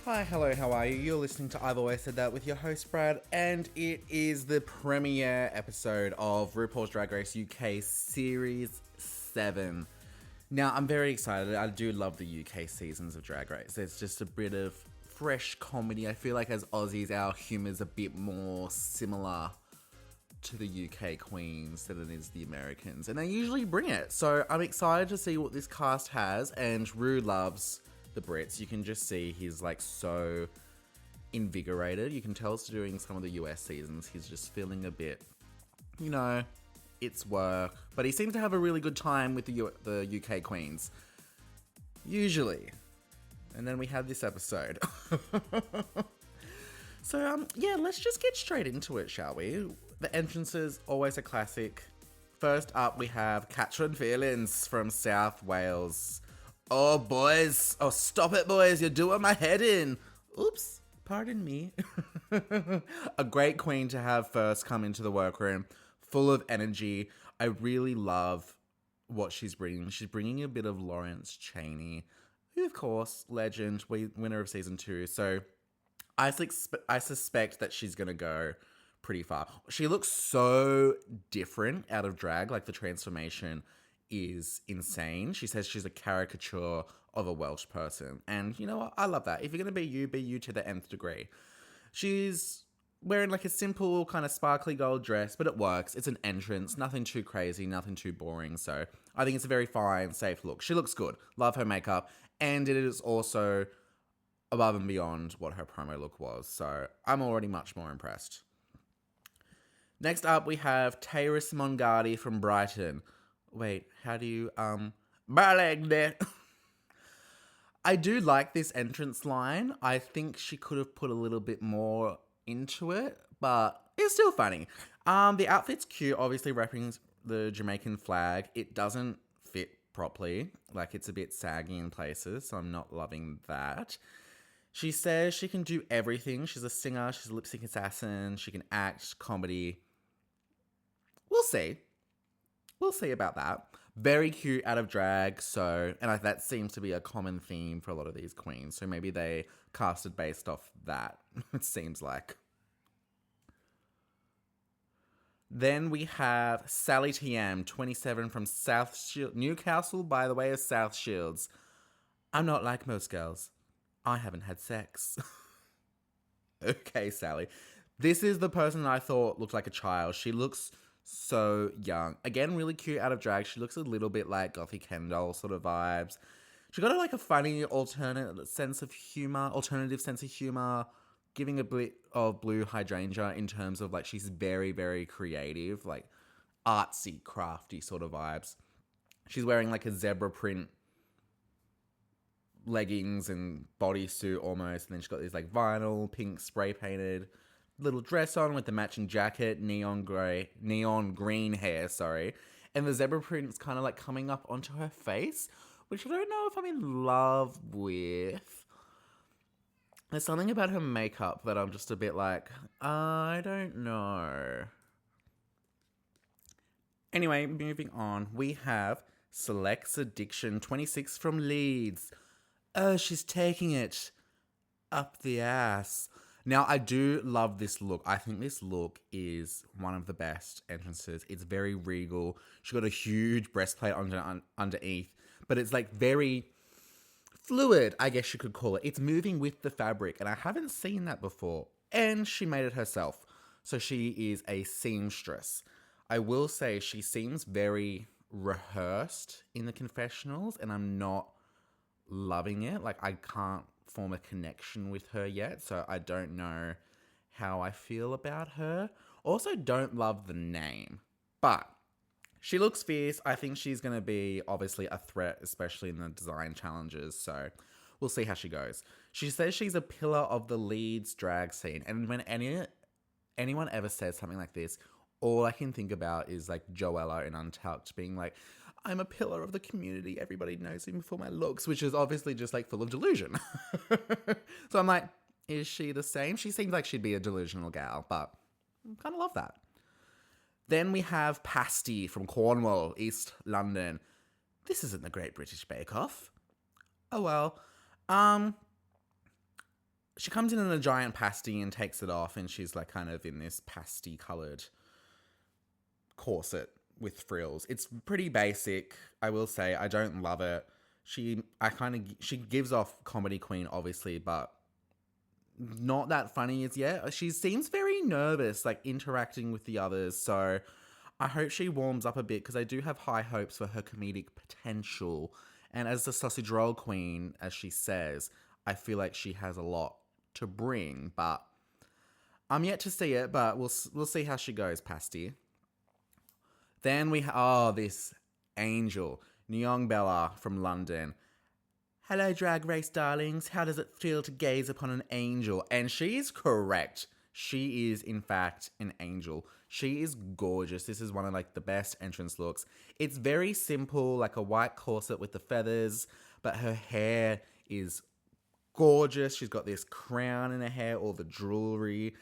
Hi, hello, how are you? You're listening to I've Always Said That with your host, Brad, and it is the premiere episode of RuPaul's Drag Race UK Series 7. Now, I'm very excited. I do love the UK seasons of Drag Race. It's just a bit of fresh comedy. I feel like as Aussies, our humour's a bit more similar to the UK queens than it is the Americans, and they usually bring it. So I'm excited to see what this cast has, and Ru loves the Brits. You can just see he's like so invigorated. You can tell it's doing some of the US seasons. He's just feeling a bit, it's work. But he seems to have a really good time with the UK queens. Usually. And then we had this episode. So, let's just get straight into it, shall we? The entrances, always a classic. First up, we have Katrin Feelings from South Wales. Oh, boys. Oh, stop it, boys. You're doing my head in. Oops. Pardon me. A great queen to have first come into the workroom. Full of energy. I really love what she's bringing. She's bringing a bit of Lawrence Chaney, who, of course, legend, winner of season 2. So I suspect that she's going to go pretty far. She looks so different out of drag. Like, the transformation is insane. She says she's a caricature of a Welsh person. And you know what? I love that. If you're going to be you to the nth degree. She's wearing like a simple kind of sparkly gold dress, but it works. It's an entrance. Nothing too crazy, nothing too boring. So I think it's a very fine, safe look. She looks good. Love her makeup. And it is also above and beyond what her promo look was. So I'm already much more impressed. Next up, we have Tyrus Mongardi from Brighton. Wait, how do you, Balagnet. I do like this entrance line. I think she could have put a little bit more into it, but it's still funny. The outfit's cute, obviously wrapping the Jamaican flag. It doesn't fit properly. Like, it's a bit saggy in places, so I'm not loving that. She says she can do everything. She's a singer, she's a lip sync assassin, she can act, comedy. We'll see. We'll see about that. Very cute out of drag, and that seems to be a common theme for a lot of these queens. So maybe they casted based off that, it seems like. Then we have Sally TM, 27 from South Shields, Newcastle, by the way, of South Shields. I'm not like most girls. I haven't had sex. Okay, Sally. This is the person I thought looked like a child. She looks so young. Again, really cute out of drag. She looks a little bit like Gothy Kendall sort of vibes. She got a funny alternative sense of humor, giving a bit of blue hydrangea in terms of she's very, very creative, artsy, crafty sort of vibes. She's wearing a zebra print leggings and bodysuit almost, and then she's got these vinyl pink spray painted little dress on with the matching jacket, neon green hair, and the zebra print's kind of coming up onto her face, which I don't know if I'm in love with. There's something about her makeup that I'm just a bit I don't know. Anyway, moving on, we have Selects Addiction 26 from Leeds. Oh, she's taking it up the ass. Now, I do love this look. I think this look is one of the best entrances. It's very regal. She's got a huge breastplate underneath, but it's very fluid, I guess you could call it. It's moving with the fabric, and I haven't seen that before. And she made it herself. So she is a seamstress. I will say she seems very rehearsed in the confessionals, and I'm not loving it. I can't form a connection with her yet, so I don't know how I feel about her. Also, don't love the name, but she looks fierce. I think she's going to be obviously a threat, especially in the design challenges, so we'll see how she goes. She says she's a pillar of the Leeds drag scene, and when anyone ever says something like this, all I can think about is Joella in Untucked being I'm a pillar of the community. Everybody knows me for my looks, which is obviously just full of delusion. So I'm is she the same? She seems like she'd be a delusional gal, but I kind of love that. Then we have Pasty from Cornwall, East London. This isn't the Great British Bake Off. Oh well. She comes in a giant pasty and takes it off, and she's like kind of in this pasty coloured corset with frills. It's pretty basic, I will say. I don't love it. She gives off comedy queen, obviously, but not that funny as yet. She seems very nervous, like interacting with the others. So I hope she warms up a bit because I do have high hopes for her comedic potential. And as the sausage roll queen, as she says, I feel like she has a lot to bring. But I'm yet to see it, but we'll see how she goes, Pasty. Then this angel, Nyong Bella from London. Hello, Drag Race darlings. How does it feel to gaze upon an angel? And she is correct. She is, in fact, an angel. She is gorgeous. This is one of like the best entrance looks. It's very simple, like a white corset with the feathers, but her hair is gorgeous. She's got this crown in her hair, all the jewelry.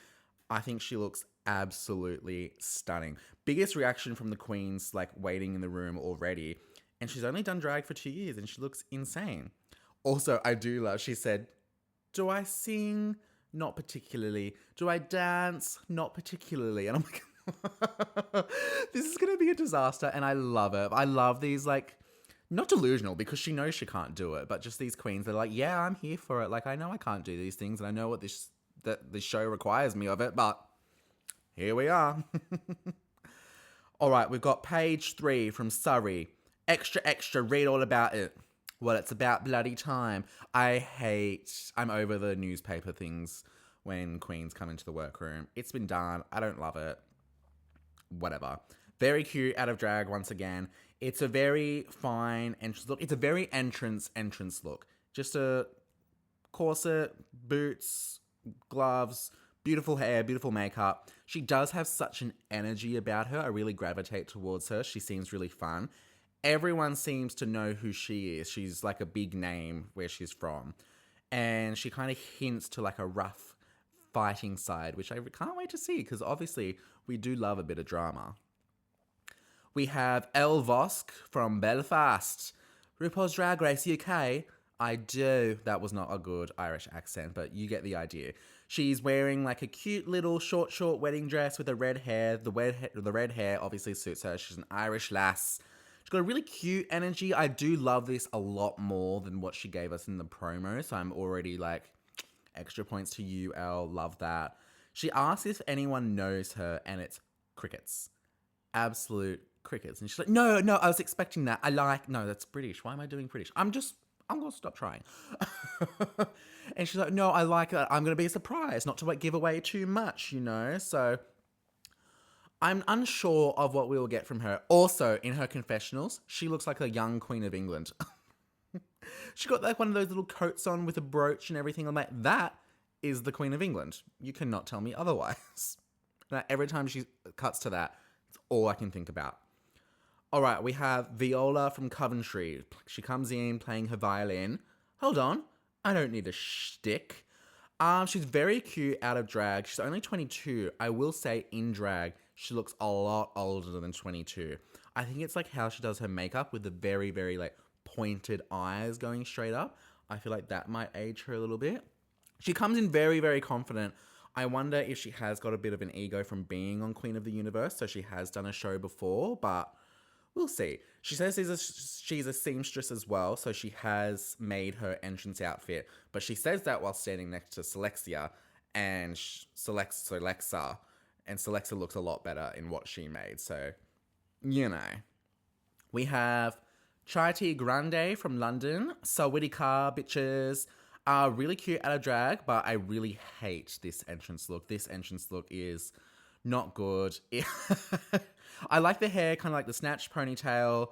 I think she looks absolutely stunning. Biggest reaction from the queens, like waiting in the room already. And she's only done drag for 2 years and she looks insane. Also, I do love, she said, do I sing? Not particularly. Do I dance? Not particularly. And I'm like, this is going to be a disaster. And I love it. I love these, like, not delusional because she knows she can't do it, but just these queens that are like, yeah, I'm here for it. Like, I know I can't do these things and I know what this show requires me of it, but here we are. All right, we've got page 3 from Surrey. Extra, extra, read all about it. Well, it's about bloody time. I'm over the newspaper things when queens come into the workroom. It's been done. I don't love it. Whatever. Very cute out of drag once again. It's a very fine entrance look. It's a very entrance look. Just a corset, boots, gloves, beautiful hair, beautiful makeup. She does have such an energy about her. I really gravitate towards her. She seems really fun. Everyone seems to know who she is. She's like a big name where she's from. And she kind of hints to like a rough fighting side, which I can't wait to see because obviously we do love a bit of drama. We have Elle Vosk from Belfast. RuPaul's Drag Race UK. I do. That was not a good Irish accent, but you get the idea. She's wearing like a cute little short wedding dress with the red hair. The red hair obviously suits her. She's an Irish lass. She's got a really cute energy. I do love this a lot more than what she gave us in the promo. So I'm already like, extra points to you, Elle. Love that. She asks if anyone knows her, and it's crickets. Absolute crickets. And she's like, no, I was expecting that. No, that's British. Why am I doing British? I'm going to stop trying. And she's like, no, I like it. I'm going to be surprised not to like give away too much, So I'm unsure of what we will get from her. Also, in her confessionals, she looks like a young Queen of England. She got like one of those little coats on with a brooch and everything. I'm like, that is the Queen of England. You cannot tell me otherwise. Now, every time she cuts to that, it's all I can think about. All right, we have Viola from Coventry. She comes in playing her violin. Hold on, I don't need a shtick. She's very cute out of drag. She's only 22. I will say in drag, she looks a lot older than 22. I think it's like how she does her makeup with the very, very like pointed eyes going straight up. I feel like that might age her a little bit. She comes in very, very confident. I wonder if she has got a bit of an ego from being on Queen of the Universe, so she has done a show before, but we'll see. She says she's a seamstress as well, so she has made her entrance outfit. But she says that while standing next to Selexia and Selexa. And Selexa looks a lot better in what she made. So, We have Charity Grande from London. Sawadika, bitches. Really cute out of drag, but I really hate this entrance look. This entrance look is not good. I like the hair, kind of like the snatched ponytail.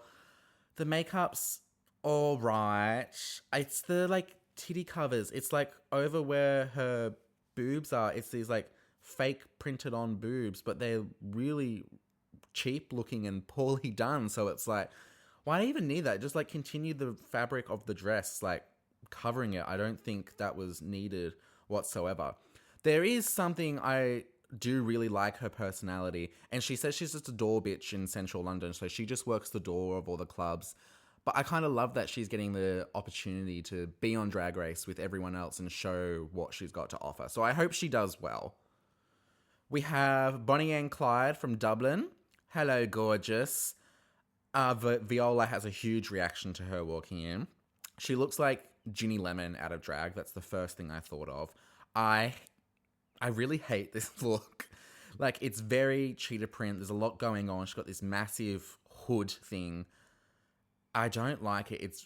The makeup's all right. It's the like titty covers. It's like over where her boobs are. It's these like fake printed on boobs, but they're really cheap looking and poorly done. So it's like, why do you even need that? Just like continue the fabric of the dress, like covering it. I don't think that was needed whatsoever. There is something I do really like her personality, and she says she's just a door bitch in central London, so she just works the door of all the clubs. But I kind of love that she's getting the opportunity to be on Drag Race with everyone else and show what she's got to offer. So I hope she does well. We have Bonnie and Clyde from Dublin. Hello, gorgeous. Viola has a huge reaction to her walking in. She looks like Ginny Lemon out of drag. That's the first thing I thought of. I really hate this look. Like, it's very cheetah print. There's a lot going on. She's got this massive hood thing. I don't like it.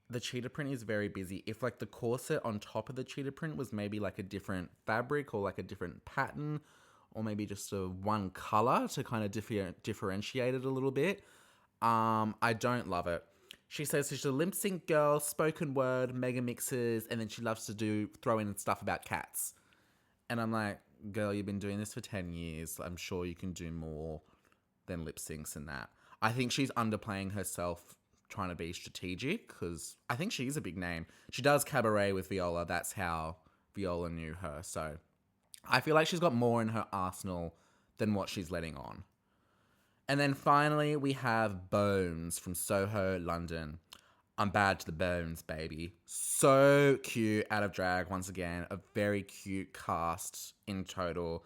The cheetah print is very busy. If like the corset on top of the cheetah print was maybe like a different fabric or like a different pattern or maybe just a one color to kind of differentiate it a little bit, I don't love it. She says she's a lip sync girl, spoken word, mega mixes, and then she loves to throw in stuff about cats. And I'm like, girl, you've been doing this for 10 years. I'm sure you can do more than lip syncs and that. I think she's underplaying herself trying to be strategic because I think she's a big name. She does cabaret with Viola. That's how Viola knew her. So I feel like she's got more in her arsenal than what she's letting on. And then finally, we have Bones from Soho, London. I'm bad to the bones, baby. So cute out of drag once again. A very cute cast in total.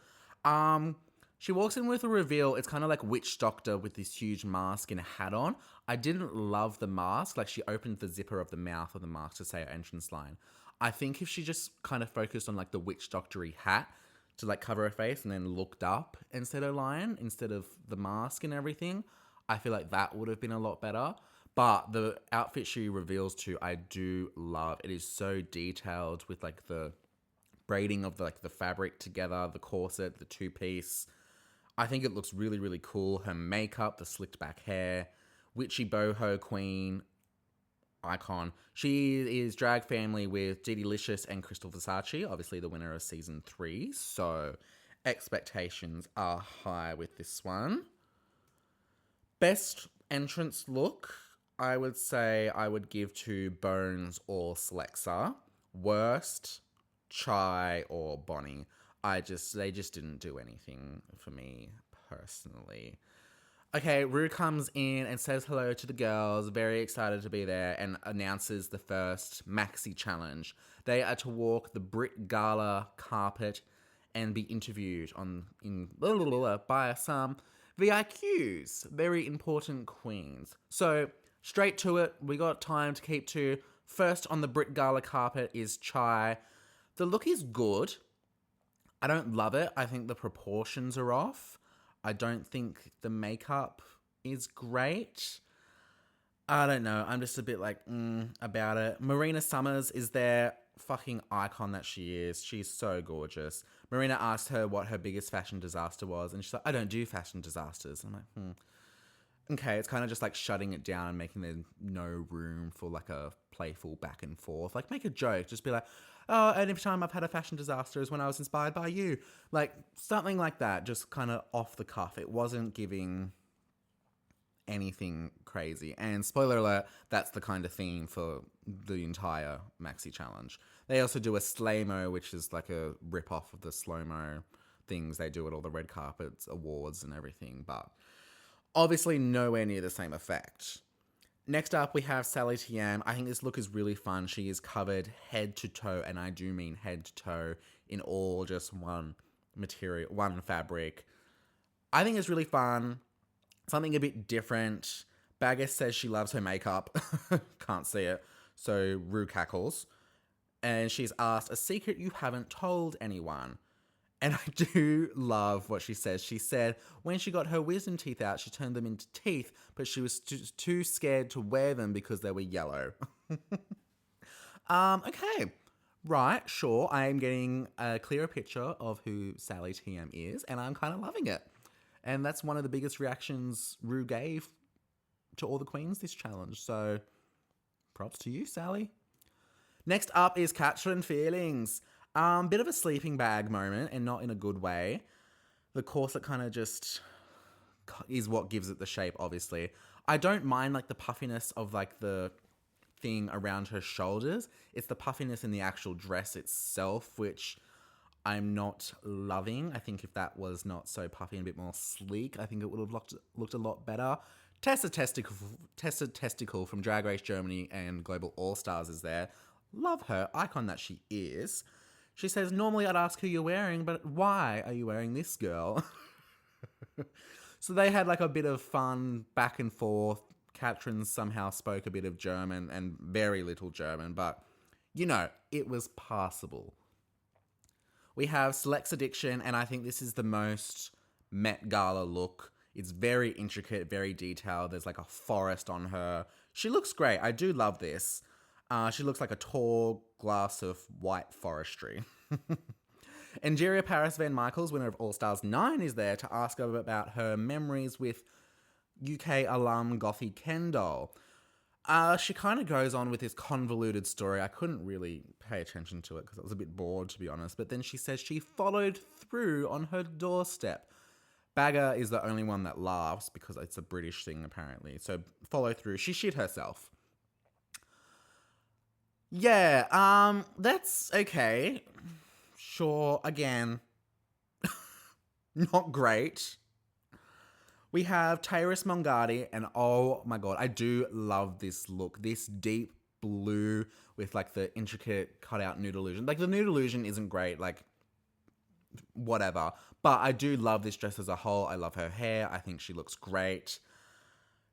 She walks in with a reveal. It's kind of like Witch Doctor with this huge mask and a hat on. I didn't love the mask. Like, she opened the zipper of the mouth of the mask to say her entrance line. I think if she just kind of focused on like the Witch Doctor-y hat to like cover her face and then looked up and said her line instead of the mask and everything, I feel like that would have been a lot better. But the outfit she reveals to, I do love. It is so detailed with like the braiding of the fabric together, the corset, the two-piece. I think it looks really, really cool. Her makeup, the slicked back hair, witchy boho queen, icon. She is drag family with Dee Licious and Crystal Versace, obviously the winner of season 3. So expectations are high with this one. Best entrance look, I would say I would give to Bones or Slexa. Worst, Chai or Bonnie. They just didn't do anything for me personally. Okay, Ru comes in and says hello to the girls, very excited to be there, and announces the first maxi challenge. They are to walk the Brit Gala carpet and be interviewed by some VIQs, very important queens. So, straight to it, we got time to keep to. First on the Brit Gala carpet is Chai. The look is good. I don't love it. I think the proportions are off. I don't think the makeup is great. I don't know. I'm just a bit like, about it. Marina Summers is their fucking icon that she is. She's so gorgeous. Marina asked her what her biggest fashion disaster was, and she's like, I don't do fashion disasters. I'm like, Okay, it's kind of just like shutting it down and making there no room for like a playful back and forth. Like, make a joke. Just be like, oh, any time I've had a fashion disaster is when I was inspired by you. Like, something like that, just kind of off the cuff. It wasn't giving anything crazy. And spoiler alert, that's the kind of theme for the entire maxi challenge. They also do a Slaymo, which is like a rip-off of the slow-mo things they do at all the red carpets, awards and everything, but obviously nowhere near the same effect. Next up, we have Sally Thiam. I think this look is really fun. She is covered head to toe, and I do mean head to toe, in all just one material, one fabric. I think it's really fun. Something a bit different. Baggess says she loves her makeup. Can't see it. So Ru cackles. And she's asked, a secret you haven't told anyone. And I do love what she says. She said when she got her wisdom teeth out, she turned them into teeth, but she was too scared to wear them because they were yellow. Okay. Right, sure. I am getting a clearer picture of who Sally TM is, and I'm kind of loving it. And that's one of the biggest reactions Ru gave to all the queens this challenge. So props to you, Sally. Next up is Katrin Feelings. Bit of a sleeping bag moment, and not in a good way. The corset kind of just is what gives it the shape, obviously. I don't mind like the puffiness of like the thing around her shoulders. It's the puffiness in the actual dress itself, which I'm not loving. I think if that was not so puffy and a bit more sleek, I think it would have looked a lot better. Tessa Testicle from Drag Race Germany and Global All Stars is there. Love her, icon that she is. She says, normally I'd ask who you're wearing, but why are you wearing this, girl? So they had like a bit of fun back and forth. Katrin somehow spoke a bit of German and very little German, but you know, it was passable. We have Select's Addiction, and I think this is the most Met Gala look. It's very intricate, very detailed. There's like a forest on her. She looks great. I do love this. She looks like a tall glass of white forestry. Angeria Paris Van Michaels, winner of All Stars 9, is there to ask her about her memories with UK alum Gothy Kendall. She kind of goes on with this convoluted story. I couldn't really pay attention to it because I was a bit bored, to be honest. But then she says she followed through on her doorstep. Bagger is the only one that laughs because it's a British thing, apparently. So follow through. She shit herself. Yeah, that's okay. Sure, again, not great. We have Tyrus Mongardi, and oh my god, I do love this look. This deep blue with like the intricate cutout nude illusion. Like the nude illusion isn't great, like whatever. But I do love this dress as a whole. I love her hair. I think she looks great.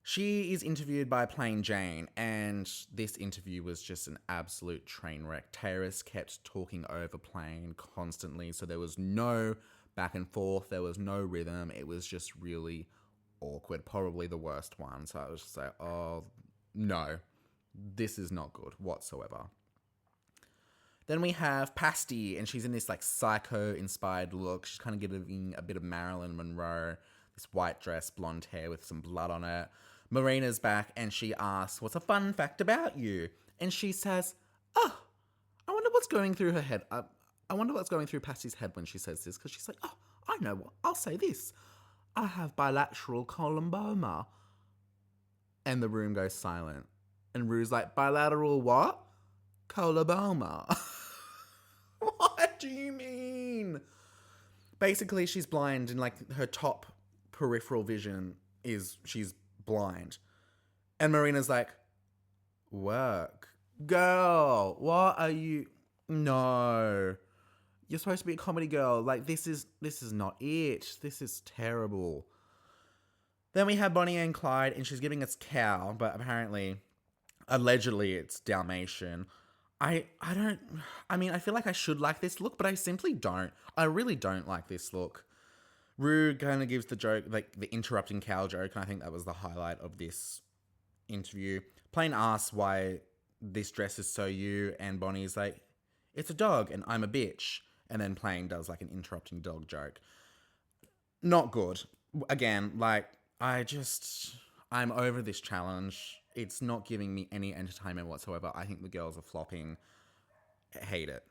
She is interviewed by Plain Jane, and this interview was just an absolute train wreck. Tyrus kept talking over Plain constantly, so there was no back and forth. There was no rhythm. It was just really awkward, probably the worst one. So I was just like, oh, no, this is not good whatsoever. Then we have Pasty, and she's in this like psycho-inspired look. She's kind of giving a bit of Marilyn Monroe, this white dress, blonde hair with some blood on it. Marina's back, and she asks, what's a fun fact about you? And she says, oh, I wonder what's going through her head. I wonder what's going through Pasty's head when she says this, because she's like, oh, I know what. I'll say this. I have bilateral coloboma. And the room goes silent. And Rue's like, bilateral what? Coloboma. What do you mean? Basically, she's blind, and like her top peripheral vision is she's blind. And Marina's like, work. Girl, what are you? No. You're supposed to be a comedy girl. Like, this is not it. This is terrible. Then we have Bonnie and Clyde, and she's giving us cow, but apparently, allegedly, it's Dalmatian. I feel like I should like this look, but I simply don't. I really don't like this look. Rue kind of gives the joke, like the interrupting cow joke, and I think that was the highlight of this interview. Plain asks why this dress is so you, and Bonnie's like, it's a dog, and I'm a bitch. And then Plain does like an interrupting dog joke. Not good. Again, like, I'm over this challenge. It's not giving me any entertainment whatsoever. I think the girls are flopping. Hate it.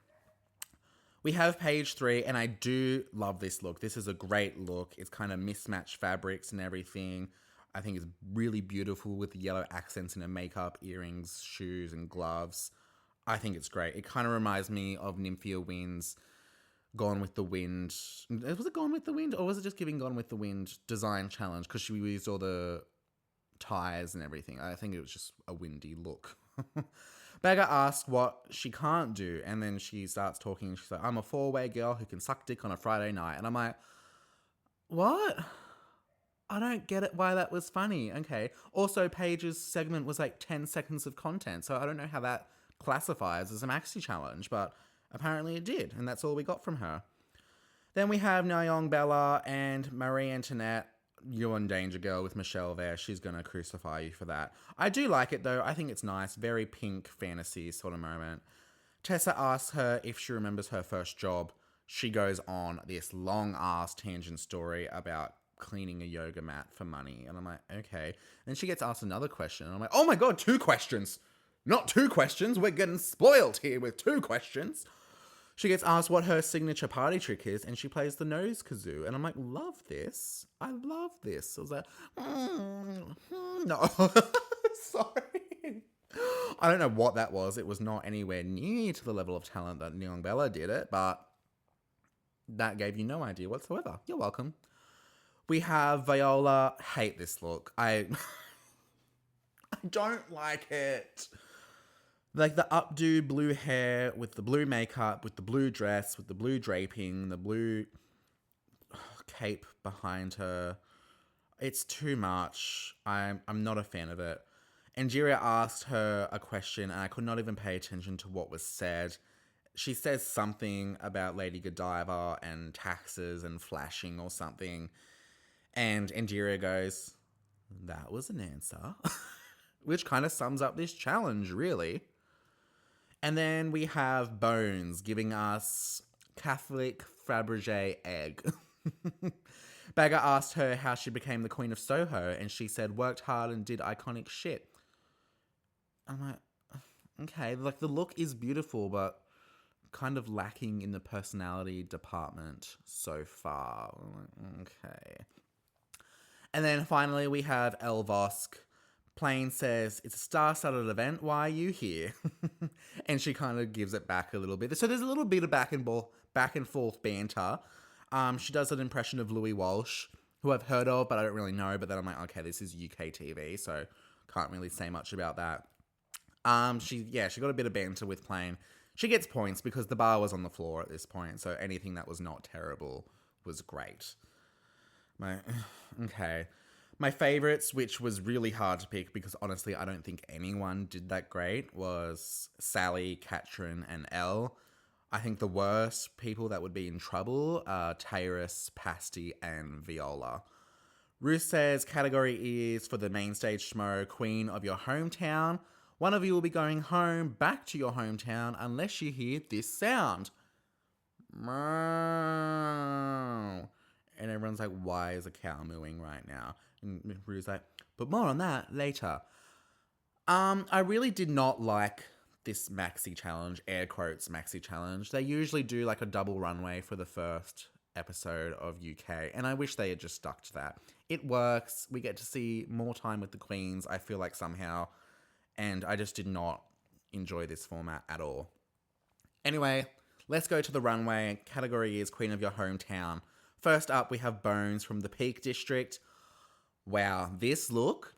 We have page 3, and I do love this look. This is a great look. It's kind of mismatched fabrics and everything. I think it's really beautiful with the yellow accents in her makeup, earrings, shoes, and gloves. I think it's great. It kind of reminds me of Nymphia Wynn's Gone with the Wind. Was it Gone with the Wind, or was it just giving Gone with the Wind design challenge? Because she used all the ties and everything. I think it was just a windy look. Bagger asks what she can't do, and then she starts talking. She's like, I'm a 4-way girl who can suck dick on a Friday night. And I'm like, what? I don't get it why that was funny. Okay. Also, Paige's segment was like 10 seconds of content, so I don't know how that classifies as a maxi challenge, but apparently it did, and that's all we got from her. Then we have Nyong Bella and Marie Antoinette. You're in danger, girl, with Michelle there. She's going to crucify you for that. I do like it, though. I think it's nice. Very pink fantasy sort of moment. Tessa asks her if she remembers her first job. She goes on this long-ass tangent story about cleaning a yoga mat for money. And I'm like, okay. Then she gets asked another question. And I'm like, oh my God, 2 questions. Not 2 questions. We're getting spoiled here with 2 questions. She gets asked what her signature party trick is, and she plays the nose kazoo. And I'm like, love this. I love this. I was like, no. Sorry. I don't know what that was. It was not anywhere near to the level of talent that Nyong Bella did it, but that gave you no idea whatsoever. You're welcome. We have Viola. Hate this look. don't like it. Like the updo blue hair with the blue makeup, with the blue dress, with the blue draping, the blue cape behind her. It's too much. I'm not a fan of it. Angeria asked her a question and I could not even pay attention to what was said. She says something about Lady Godiva and taxes and flashing or something. And Angeria goes, that was an answer. Which kind of sums up this challenge, really. And then we have Bones giving us Catholic Fabergé egg. Bagger asked her how she became the Queen of Soho, and she said, worked hard and did iconic shit. I'm like, okay, like the look is beautiful, but kind of lacking in the personality department so far. I'm like, okay. And then finally we have El Vosk. Plane says, it's a star-studded event, why are you here? And she kind of gives it back a little bit. So there's a little bit of back and forth banter. She does an impression of Louis Walsh, who I've heard of, but I don't really know. But then I'm like, okay, this is UK TV, so can't really say much about that. She got a bit of banter with Plane. She gets points because the bar was on the floor at this point, so anything that was not terrible was great. Okay. My favourites, which was really hard to pick because honestly I don't think anyone did that great, was Sally, Katrin, and Elle. I think the worst people that would be in trouble are Tyrus, Pasty, and Viola. Ruth says category is for the main stage schmo, Queen of your hometown. One of you will be going home, back to your hometown, unless you hear this sound. Meow. And everyone's like, why is a cow mooing right now? And Rue's like, but more on that later. I really did not like this maxi challenge, air quotes maxi challenge. They usually do like a double runway for the first episode of UK, and I wish they had just stuck to that. It works. We get to see more time with the queens, I feel like somehow, and I just did not enjoy this format at all. Anyway, let's go to the runway. Category is Queen of Your Hometown. First up, we have Bones from the Peak District. Wow, this look,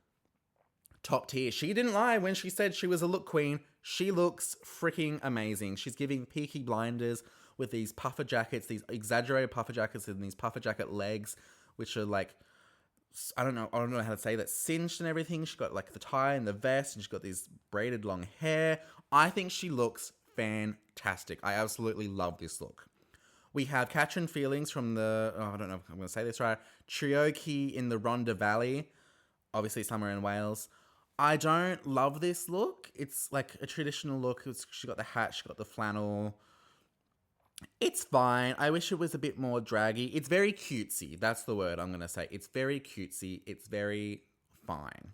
top tier. She didn't lie when she said she was a look queen. She looks freaking amazing. She's giving Peaky Blinders with these puffer jackets, these exaggerated puffer jackets and these puffer jacket legs, which are like, I don't know how to say that, cinched and everything. She's got like the tie and the vest, and she's got these braided long hair. I think she looks fantastic. I absolutely love this look. We have Katrin Feelings from the, I don't know if I'm going to say this right, Treoki in the Rhondda Valley, obviously somewhere in Wales. I don't love this look. It's like a traditional look. She got the hat, she got the flannel. It's fine. I wish it was a bit more draggy. It's very cutesy. That's the word I'm going to say. It's very cutesy. It's very fine.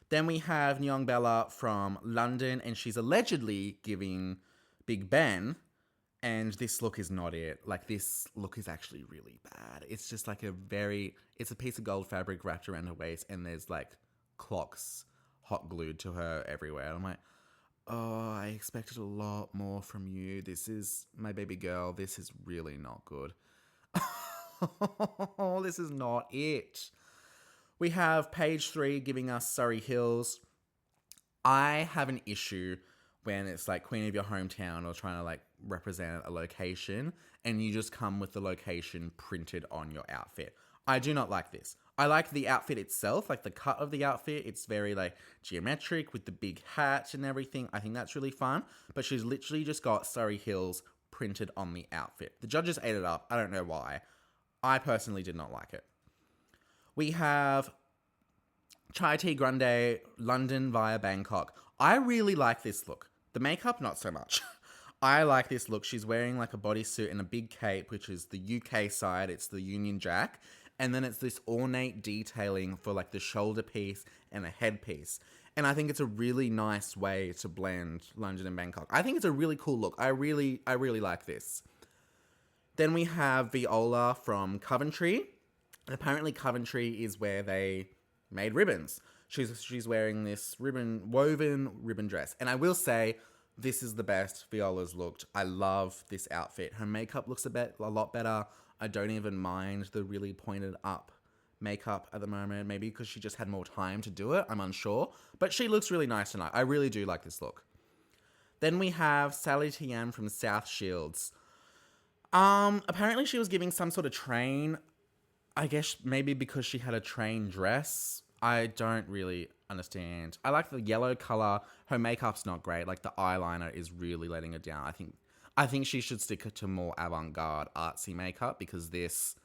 Then we have Nyong Bella from London, and she's allegedly giving Big Ben. And this look is not it. Like, this look is actually really bad. It's just like it's a piece of gold fabric wrapped around her waist, and there's like clocks hot glued to her everywhere. And I'm like, oh, I expected a lot more from you. This is my baby girl. This is really not good. This is not it. We have page 3 giving us Surrey Hills. I have an issue when it's like Queen of Your Hometown or trying to like represent a location and you just come with the location printed on your outfit. I do not like this. I like the outfit itself, like the cut of the outfit. It's very like geometric with the big hat and everything. I think that's really fun, but she's literally just got Surrey Hills printed on the outfit. The judges ate it up. I don't know why. I personally did not like it. We have Chai Tea Grande, London via Bangkok. I really like this look. The makeup, not so much. I like this look. She's wearing like a bodysuit and a big cape, which is the UK side. It's the Union Jack. And then it's this ornate detailing for like the shoulder piece and a headpiece. And I think it's a really nice way to blend London and Bangkok. I think it's a really cool look. I really like this. Then we have Viola from Coventry. And apparently Coventry is where they made ribbons. She's wearing this woven ribbon dress. And I will say, this is the best Viola's looked. I love this outfit. Her makeup looks a lot better. I don't even mind the really pointed up makeup at the moment. Maybe because she just had more time to do it. I'm unsure. But she looks really nice tonight. I really do like this look. Then we have Sally Tian from South Shields. Apparently she was giving some sort of train. I guess maybe because she had a train dress. I don't really understand. I like the yellow color. Her makeup's not great. Like the eyeliner is really letting her down. I think she should stick to more avant-garde artsy makeup because this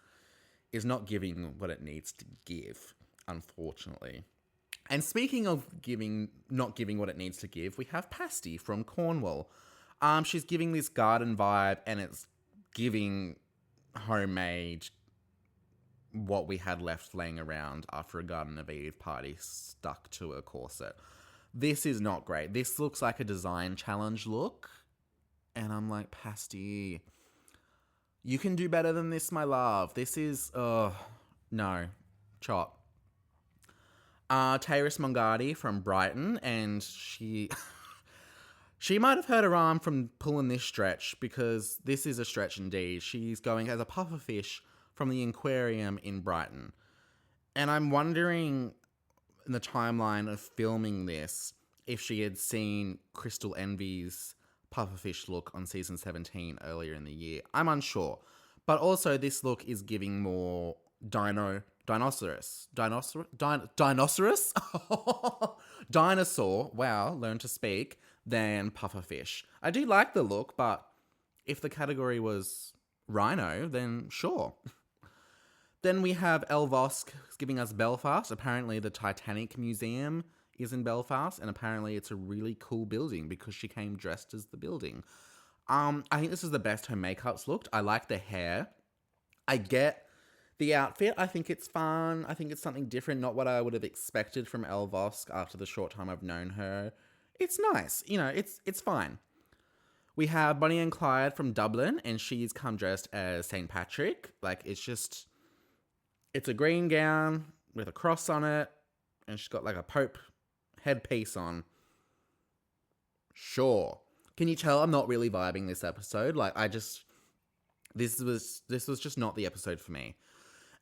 is not giving what it needs to give, unfortunately. And speaking of not giving what it needs to give, we have Pasty from Cornwall. She's giving this garden vibe, and it's giving homemade what we had left laying around after a Garden of Eve party stuck to a corset. This is not great. This looks like a design challenge look, and I'm like, Pasty, you can do better than this, my love. This is, no, chop. Tyrus Mongardi from Brighton, and she might have hurt her arm from pulling this stretch because this is a stretch indeed. She's going as a pufferfish from the aquarium in Brighton. And I'm wondering in the timeline of filming this if she had seen Crystal Envy's pufferfish look on season 17 earlier in the year. I'm unsure. But also this look is giving more dinosaurus. Dinosaur, wow, learn to speak, than pufferfish. I do like the look, but if the category was rhino, then sure. Then we have Elle Vosk giving us Belfast. Apparently the Titanic Museum is in Belfast, and apparently it's a really cool building because she came dressed as the building. I think this is the best her makeup's looked. I like the hair. I get the outfit. I think it's fun. I think it's something different, not what I would have expected from Elle Vosk after the short time I've known her. It's nice. You know, it's fine. We have Bonnie and Clyde from Dublin, and she's come dressed as St. Patrick. Like, it's a green gown with a cross on it, and she's got like a Pope headpiece on. Sure. Can you tell I'm not really vibing this episode? Like, this was just not the episode for me.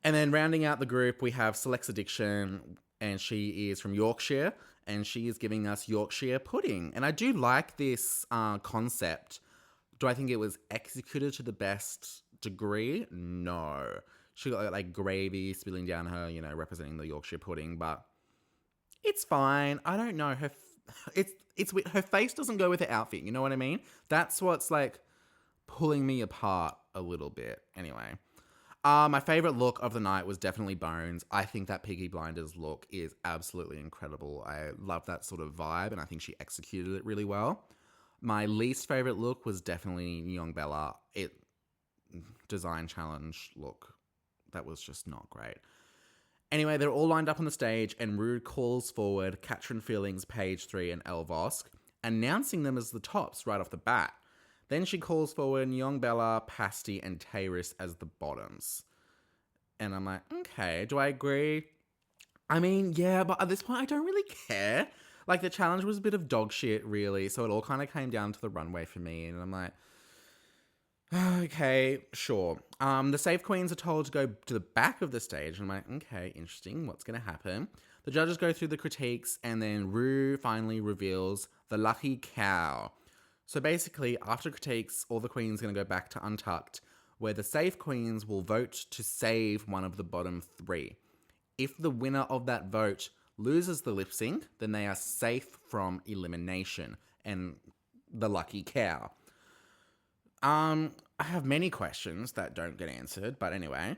And then rounding out the group, we have Selects Addiction, and she is from Yorkshire, and she is giving us Yorkshire pudding. And I do like this concept. Do I think it was executed to the best degree? No. She got like gravy spilling down her, you know, representing the Yorkshire pudding, but it's fine. I don't know. Her face doesn't go with her outfit. You know what I mean? That's what's like pulling me apart a little bit. Anyway. My favourite look of the night was definitely Bones. I think that Peaky Blinders look is absolutely incredible. I love that sort of vibe, and I think she executed it really well. My least favourite look was definitely Young Bella. Design challenge look. That was just not great. Anyway, they're all lined up on the stage, and Rude calls forward Katrin Feelings, Page 3, and Elle Vosk, announcing them as the tops right off the bat. Then she calls forward Young Bella, Pasty, and Tyrus as the bottoms. And I'm like, okay, do I agree? I mean, yeah, but at this point, I don't really care. Like, the challenge was a bit of dog shit, really, so it all kind of came down to the runway for me, and I'm like, okay, sure. The Safe Queens are told to go to the back of the stage, and I'm like, okay, interesting, what's going to happen? The judges go through the critiques, and then Rue finally reveals the lucky cow. So basically, after critiques, all the queens are going to go back to Untucked, where the Safe Queens will vote to save one of the bottom three. If the winner of that vote loses the lip sync, then they are safe from elimination and the lucky cow. I have many questions that don't get answered, but anyway.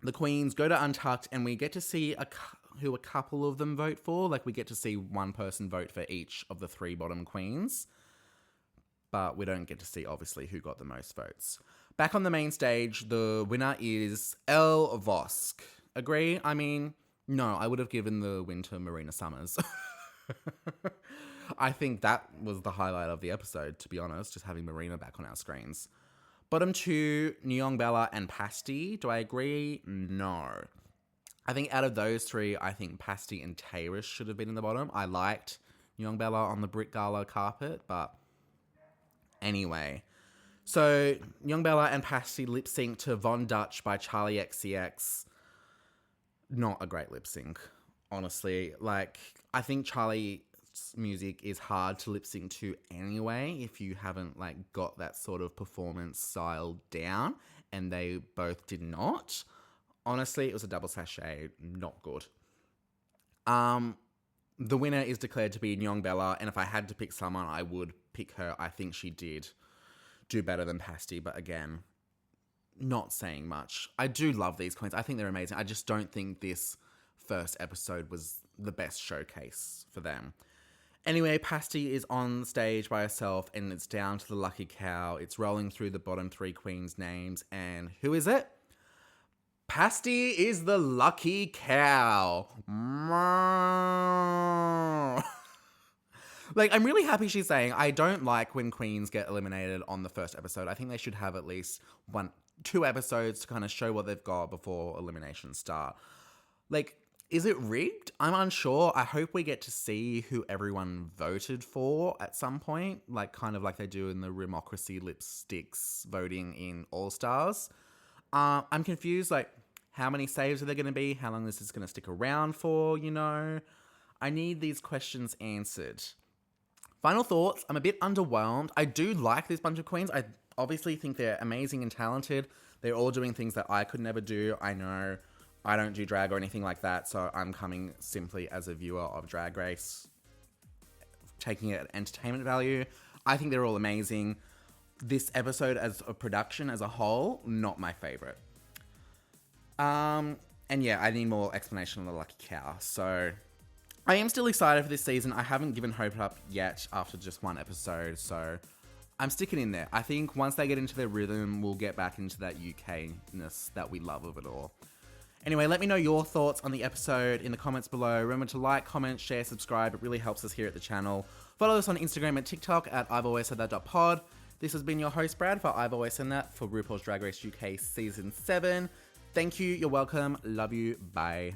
The queens go to Untucked, and we get to see who a couple of them vote for. Like, we get to see one person vote for each of the three bottom queens. But we don't get to see, obviously, who got the most votes. Back on the main stage, the winner is Elle Vosk. Agree? I mean, no, I would have given the win to Marina Summers. I think that was the highlight of the episode, to be honest, just having Marina back on our screens. Bottom two, Nyong Bella and Pasty. Do I agree? No. I think out of those three, I think Pasty and Tyrus should have been in the bottom. I liked Nyong Bella on the Brit Gala carpet, but anyway. So, Young Bella and Pasty lip sync to Von Dutch by Charlie XCX. Not a great lip sync, honestly. Like, I think Charlie's music is hard to lip sync to anyway if you haven't like got that sort of performance style down, and they both did not. Honestly, it was a double sachet, not good. The winner is declared to be Nyong Bella, and if I had to pick someone, I would pick her. I think she did do better than Pasty, but again, not saying much. I do love these queens. I think they're amazing. I just don't think this first episode was the best showcase for them. Anyway, Pasty is on stage by herself, and it's down to the lucky cow. It's rolling through the bottom three queens' names, and who is it? Pasty is the lucky cow. Like, I'm really happy she's saying, I don't like when queens get eliminated on the first episode. I think they should have at least 2 episodes to kind of show what they've got before eliminations start. Like, is it rigged? I'm unsure. I hope we get to see who everyone voted for at some point, like kind of like they do in the Rimocracy lipsticks voting in All Stars. I'm confused, like, how many saves are there going to be? How long this is going to stick around for, you know? I need these questions answered. Final thoughts, I'm a bit underwhelmed. I do like this bunch of queens. I obviously think they're amazing and talented. They're all doing things that I could never do. I know I don't do drag or anything like that, so I'm coming simply as a viewer of Drag Race, taking it at entertainment value. I think they're all amazing. This episode as a production as a whole, not my favorite. And yeah, I need more explanation on the lucky cow. So I am still excited for this season. I haven't given hope up yet after just 1 episode, so I'm sticking in there. I think once they get into their rhythm, we'll get back into that UK-ness that we love of it all. Anyway, let me know your thoughts on the episode in the comments below. Remember to like, comment, share, subscribe. It really helps us here at the channel. Follow us on Instagram and TikTok at I've Always Said That .pod. This has been your host, Brad, for I've Always Said That for RuPaul's Drag Race UK Season 7. Thank you. You're welcome. Love you. Bye.